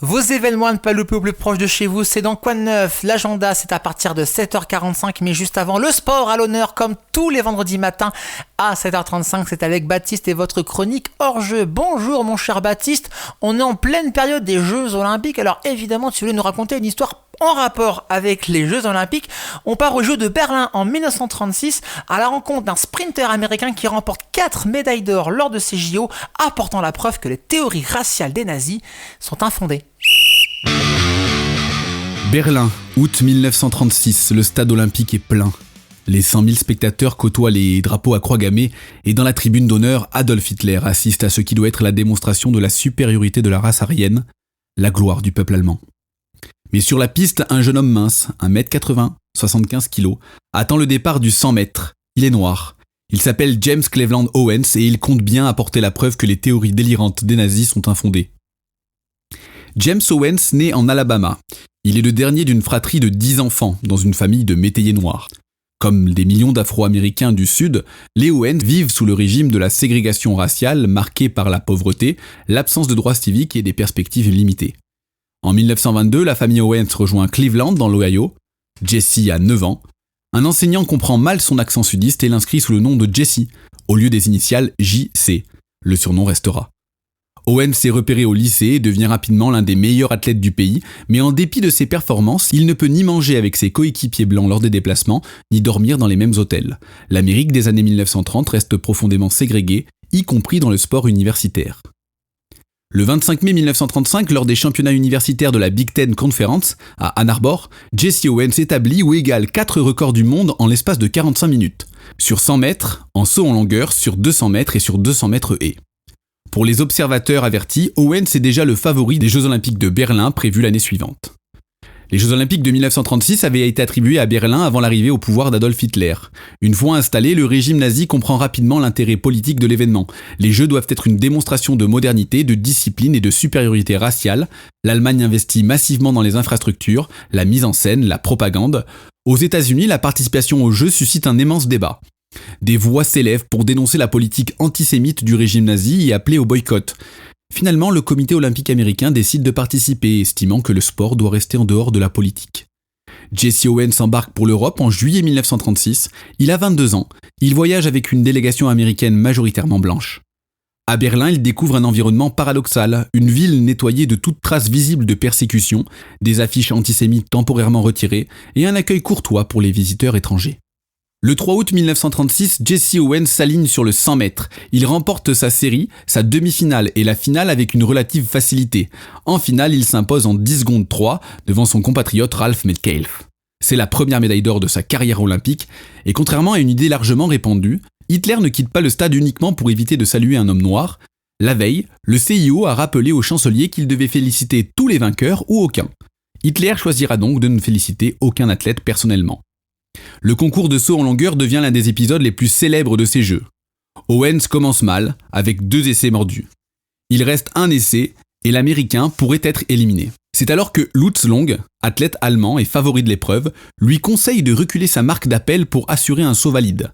Vos événements à ne pas louper au plus proche de chez vous, c'est dans Quoi de Neuf. L'agenda, c'est à partir de 7h45, mais juste avant, le sport à l'honneur, comme tous les vendredis matins à 7h35. C'est avec Baptiste et votre chronique hors jeu. Bonjour mon cher Baptiste, on est en pleine période des Jeux Olympiques, alors évidemment tu voulais nous raconter une histoire en rapport avec les Jeux Olympiques. On part aux Jeux de Berlin en 1936 à la rencontre d'un sprinter américain qui remporte 4 médailles d'or lors de ces JO, apportant la preuve que les théories raciales des nazis sont infondées. Berlin, août 1936, le stade olympique est plein. Les 100 000 spectateurs côtoient les drapeaux à croix gammée et dans la tribune d'honneur, Adolf Hitler assiste à ce qui doit être la démonstration de la supériorité de la race aryenne, la gloire du peuple allemand. Mais sur la piste, un jeune homme mince, 1m80, 75 kg, attend le départ du 100 mètres. Il est noir. Il s'appelle James Cleveland Owens et il compte bien apporter la preuve que les théories délirantes des nazis sont infondées. James Owens naît en Alabama. Il est le dernier d'une fratrie de 10 enfants dans une famille de métayers noirs. Comme des millions d'Afro-Américains du Sud, les Owens vivent sous le régime de la ségrégation raciale marquée par la pauvreté, l'absence de droits civiques et des perspectives limitées. En 1922, la famille Owens rejoint Cleveland dans l'Ohio. Jesse a 9 ans. Un enseignant comprend mal son accent sudiste et l'inscrit sous le nom de Jesse, au lieu des initiales JC. Le surnom restera. Owens s'est repéré au lycée et devient rapidement l'un des meilleurs athlètes du pays, mais en dépit de ses performances, il ne peut ni manger avec ses coéquipiers blancs lors des déplacements, ni dormir dans les mêmes hôtels. L'Amérique des années 1930 reste profondément ségrégée, y compris dans le sport universitaire. Le 25 mai 1935, lors des championnats universitaires de la Big Ten Conference, à Ann Arbor, Jesse Owens établit ou égale 4 records du monde en l'espace de 45 minutes. Sur 100 mètres, en saut en longueur, sur 200 mètres et sur 200 mètres haies. Pour les observateurs avertis, Owens est déjà le favori des Jeux Olympiques de Berlin prévus l'année suivante. Les Jeux Olympiques de 1936 avaient été attribués à Berlin avant l'arrivée au pouvoir d'Adolf Hitler. Une fois installé, le régime nazi comprend rapidement l'intérêt politique de l'événement. Les Jeux doivent être une démonstration de modernité, de discipline et de supériorité raciale. L'Allemagne investit massivement dans les infrastructures, la mise en scène, la propagande. Aux États-Unis, la participation aux Jeux suscite un immense débat. Des voix s'élèvent pour dénoncer la politique antisémite du régime nazi et appeler au boycott. Finalement, le comité olympique américain décide de participer, estimant que le sport doit rester en dehors de la politique. Jesse Owens embarque pour l'Europe en juillet 1936. Il a 22 ans. Il voyage avec une délégation américaine majoritairement blanche. À Berlin, il découvre un environnement paradoxal, une ville nettoyée de toute trace visible de persécution, des affiches antisémites temporairement retirées et un accueil courtois pour les visiteurs étrangers. Le 3 août 1936, Jesse Owens s'aligne sur le 100 mètres. Il remporte sa série, sa demi-finale et la finale avec une relative facilité. En finale, il s'impose en 10 secondes 3 devant son compatriote Ralph Metcalfe. C'est la première médaille d'or de sa carrière olympique et contrairement à une idée largement répandue, Hitler ne quitte pas le stade uniquement pour éviter de saluer un homme noir. La veille, le CIO a rappelé au chancelier qu'il devait féliciter tous les vainqueurs ou aucun. Hitler choisira donc de ne féliciter aucun athlète personnellement. Le concours de saut en longueur devient l'un des épisodes les plus célèbres de ces Jeux. Owens commence mal, avec 2 essais mordus. Il reste un essai, et l'Américain pourrait être éliminé. C'est alors que Lutz Long, athlète allemand et favori de l'épreuve, lui conseille de reculer sa marque d'appel pour assurer un saut valide.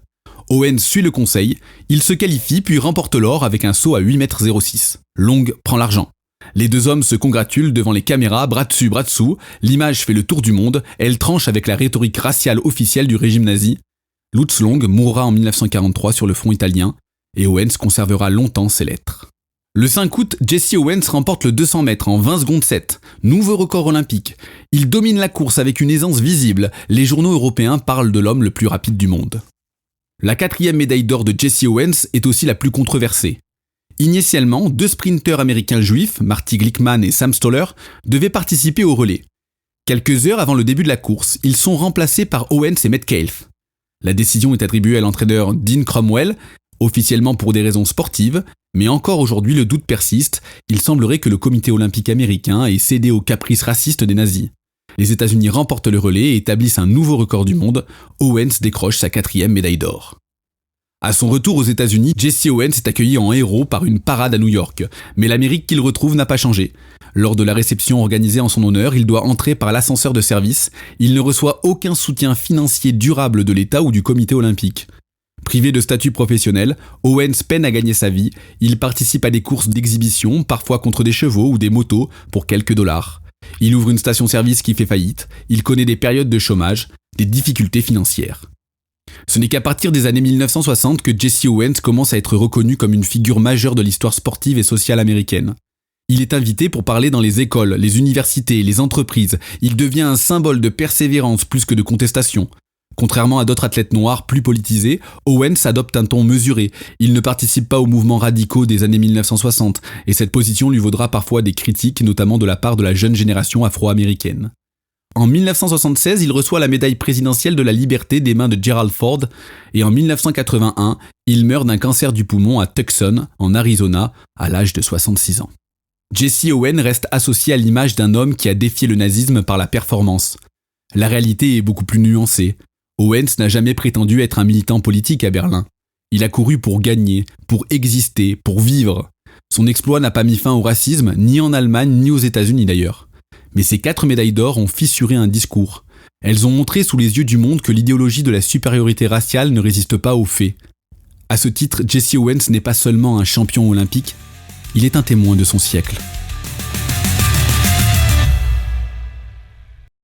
Owens suit le conseil, il se qualifie puis remporte l'or avec un saut à 8,06 m. Long prend l'argent. Les 2 hommes se congratulent devant les caméras, bras dessus, bras dessous. L'image fait le tour du monde. Elle tranche avec la rhétorique raciale officielle du régime nazi. Lutz Long mourra en 1943 sur le front italien et Owens conservera longtemps ses lettres. Le 5 août, Jesse Owens remporte le 200 mètres en 20 secondes 7. Nouveau record olympique. Il domine la course avec une aisance visible. Les journaux européens parlent de l'homme le plus rapide du monde. La 4e médaille d'or de Jesse Owens est aussi la plus controversée. Initialement, 2 sprinteurs américains juifs, Marty Glickman et Sam Stoller, devaient participer au relais. Quelques heures avant le début de la course, ils sont remplacés par Owens et Metcalfe. La décision est attribuée à l'entraîneur Dean Cromwell, officiellement pour des raisons sportives, mais encore aujourd'hui le doute persiste, il semblerait que le comité olympique américain ait cédé aux caprices racistes des nazis. Les États-Unis remportent le relais et établissent un nouveau record du monde, Owens décroche sa 4e médaille d'or. À son retour aux États-Unis, Jesse Owens est accueilli en héros par une parade à New York. Mais l'Amérique qu'il retrouve n'a pas changé. Lors de la réception organisée en son honneur, il doit entrer par l'ascenseur de service. Il ne reçoit aucun soutien financier durable de l'État ou du comité olympique. Privé de statut professionnel, Owens peine à gagner sa vie. Il participe à des courses d'exhibition, parfois contre des chevaux ou des motos, pour quelques dollars. Il ouvre une station-service qui fait faillite. Il connaît des périodes de chômage, des difficultés financières. Ce n'est qu'à partir des années 1960 que Jesse Owens commence à être reconnu comme une figure majeure de l'histoire sportive et sociale américaine. Il est invité pour parler dans les écoles, les universités, les entreprises. Il devient un symbole de persévérance plus que de contestation. Contrairement à d'autres athlètes noirs plus politisés, Owens adopte un ton mesuré. Il ne participe pas aux mouvements radicaux des années 1960, et cette position lui vaudra parfois des critiques, notamment de la part de la jeune génération afro-américaine. En 1976, il reçoit la médaille présidentielle de la liberté des mains de Gerald Ford, et en 1981, il meurt d'un cancer du poumon à Tucson, en Arizona, à l'âge de 66 ans. Jesse Owens reste associé à l'image d'un homme qui a défié le nazisme par la performance. La réalité est beaucoup plus nuancée. Owens n'a jamais prétendu être un militant politique à Berlin. Il a couru pour gagner, pour exister, pour vivre. Son exploit n'a pas mis fin au racisme, ni en Allemagne, ni aux États-Unis d'ailleurs. Mais ces 4 médailles d'or ont fissuré un discours. Elles ont montré sous les yeux du monde que l'idéologie de la supériorité raciale ne résiste pas aux faits. À ce titre, Jesse Owens n'est pas seulement un champion olympique, il est un témoin de son siècle.